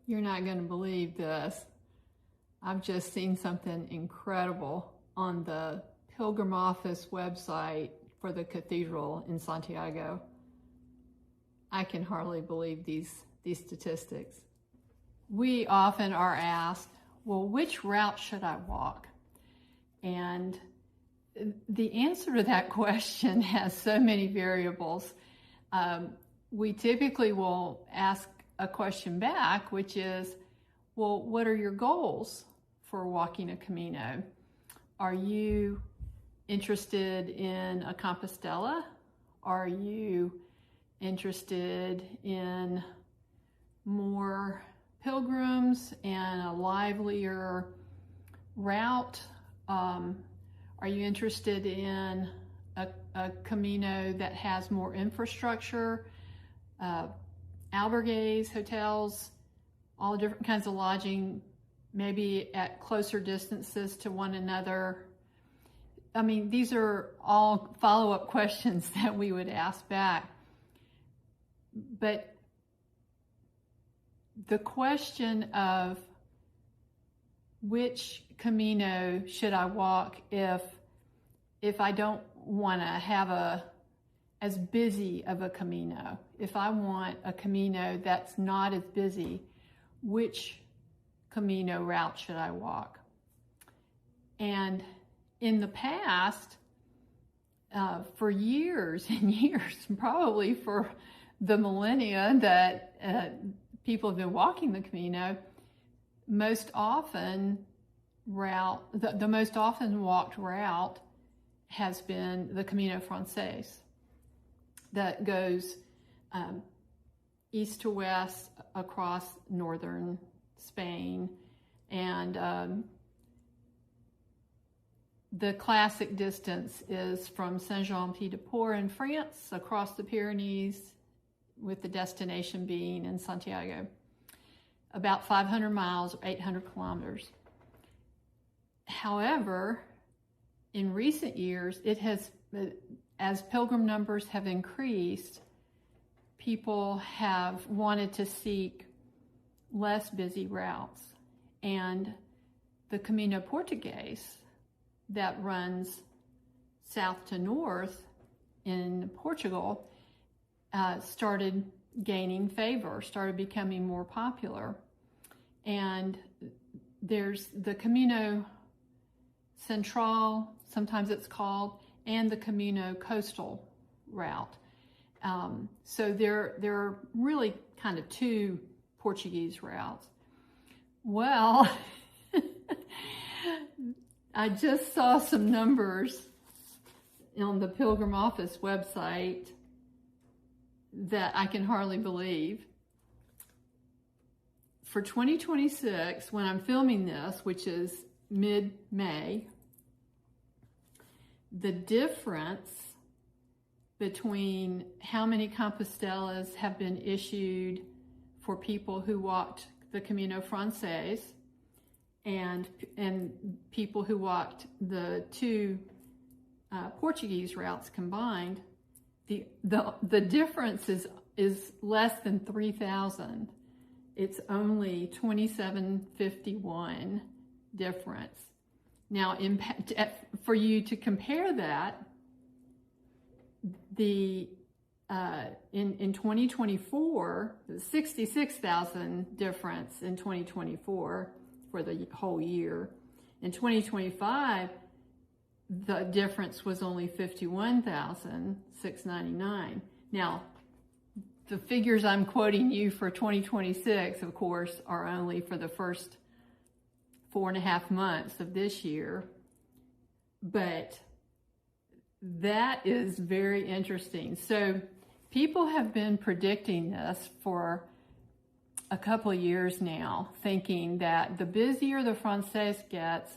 You're not going to believe this. I've just seen something incredible on the Pilgrim Office website for the cathedral in Santiago. I can hardly believe these statistics. We often are asked, well, which route should I walk? And the answer to that question has so many variables. We typically will ask a question back, which is, well, what are your goals for walking a Camino? Are you interested in a Compostela? Are you interested in more pilgrims and a livelier route? Are you interested in a Camino that has more infrastructure, albergues, hotels, all different kinds of lodging, maybe at closer distances to one another? I mean, these are all follow-up questions that we would ask back. But the question of which Camino should I walk if I don't want to have as busy of a Camino, if I want a Camino that's not as busy, which Camino route should I walk? And in the past, for years and years, probably for the millennia that people have been walking the Camino, most often the most often walked route has been the Camino Francés, that goes east to west across northern Spain. And the classic distance is from Saint-Jean-Pied-de-Port in France across the Pyrenees, with the destination being in Santiago. About 500 miles or 800 kilometers. However, in recent years, as pilgrim numbers have increased, people have wanted to seek less busy routes. And the Camino Portuguese that runs south to north in Portugal started gaining favor, started becoming more popular. And there's the Camino Central, sometimes it's called, and the Camino Coastal route. So there are really kind of two Portuguese routes. Well, I just saw some numbers on the Pilgrim Office website that I can hardly believe. For 2026, when I'm filming this, which is mid-May, the difference between how many Compostelas have been issued for people who walked the Camino Francés and people who walked the two Portuguese routes combined, the difference is less than 3,000. It's only 2,751 difference. Now, for you to compare that, in 2024, 66,000 difference in 2024 for the whole year. In 2025, the difference was only 51,699. Now, the figures I'm quoting you for 2026, of course, are only for the first 4.5 months of this year. But that is very interesting. So people have been predicting this for a couple of years now, thinking that the busier the Francés gets,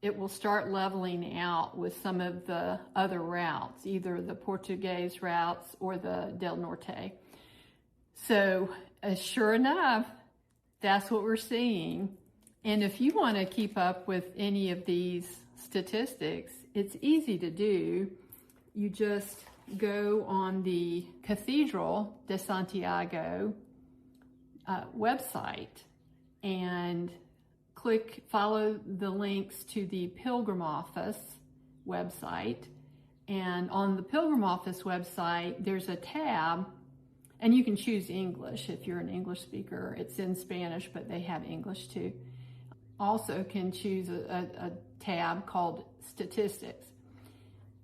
it will start leveling out with some of the other routes, either the Portuguese routes or the Del Norte. So sure enough, that's what we're seeing. And if you want to keep up with any of these statistics, it's easy to do. You just go on the Cathedral de Santiago website and follow the links to the Pilgrim Office website. And on the Pilgrim Office website, there's a tab, and you can choose English if you're an English speaker. It's in Spanish, but they have English too. Also can choose a tab called Statistics.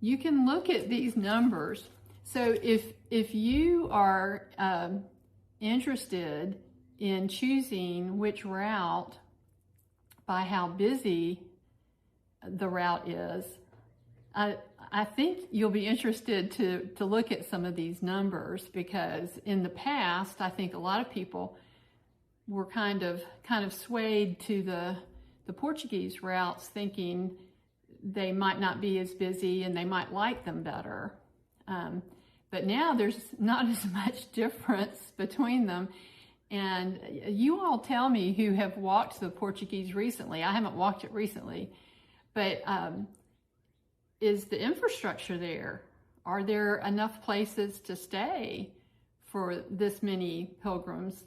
You can look at these numbers. So if you are interested in choosing which route by how busy the route is, I think you'll be interested to look at some of these numbers, because in the past, I think a lot of people were kind of swayed to the Portuguese routes, thinking they might not be as busy and they might like them better. But now there's not as much difference between them. And you all tell me who have walked the Portuguese recently. I haven't walked it recently, but is the infrastructure there? Are there enough places to stay for this many pilgrims?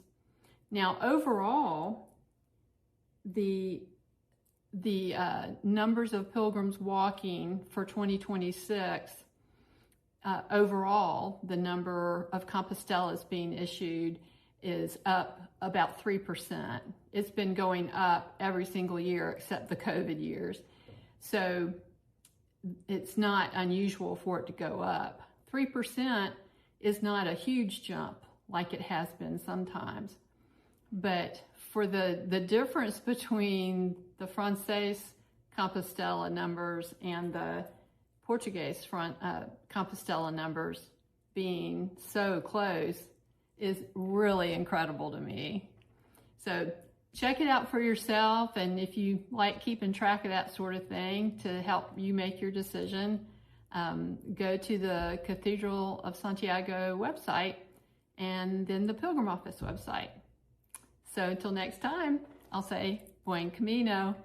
Now, overall, the numbers of pilgrims walking for 2026, overall, the number of Compostelas being issued is up about 3%. It's been going up every single year except the COVID years. So it's not unusual for it to go up. 3% is not a huge jump like it has been sometimes. But for the difference between the Francés Compostela numbers and the Portuguese Compostela numbers being so close is really incredible to me. So check it out for yourself, and if you like keeping track of that sort of thing to help you make your decision, go to the Cathedral of Santiago website and then the Pilgrim Office website. So until next time, I'll say Buen Camino.